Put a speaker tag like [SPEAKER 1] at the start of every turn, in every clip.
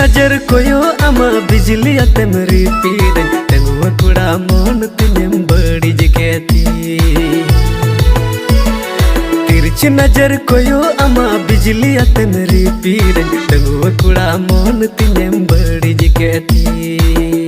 [SPEAKER 1] नजर कोयो अमा बिजली आते मरी पीड़े तंगुआ कुड़ा मोन तिनेम बड़ी जगती तिरछी नजर कोयो अमा बिजली आते मरी पीड़े तंगुआ कुड़ा मोन तिनेम बड़ी जगती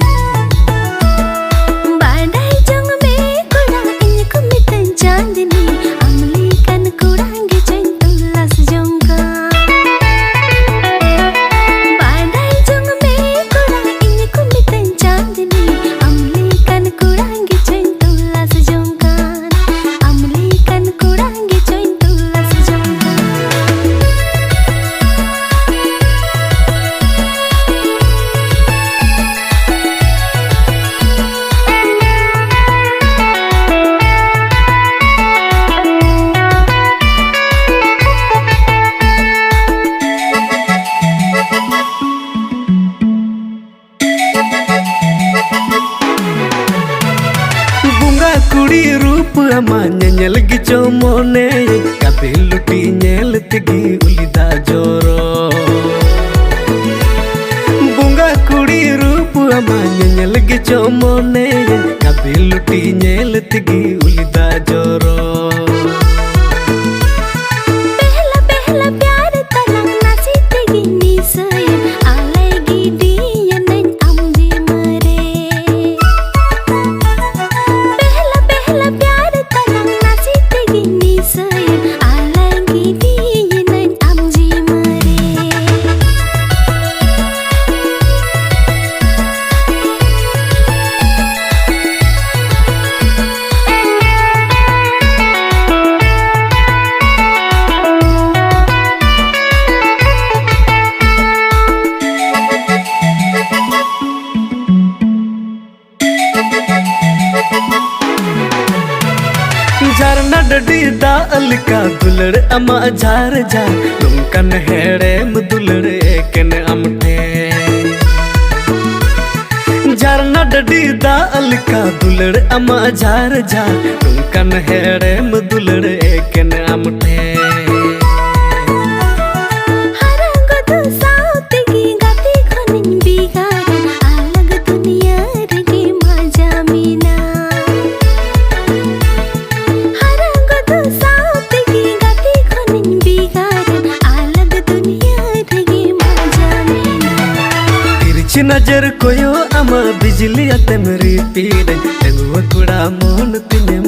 [SPEAKER 1] कुड़ी रूप अमा नेल गिचो मोने कभी लुटी नेल तिगी उलिदा जोरो बुंगा कुड़ी रूप अमा नेल गिचो मोने कभी लुटी नेल तिगी उलिदा जोरो झरना डडी दा अलका दुलड़ अमा झार झार लुमकन हेड़े मदुलड़ एकन अमठे झरना डडी दा अलका दुलड़ अमा झार झार लुमकन हेड़े मदुलड़ एकन अमठे नजर कोयो अमा बिजली आते मरी पीड़े तंगुआ कुड़ा मोन तिनेम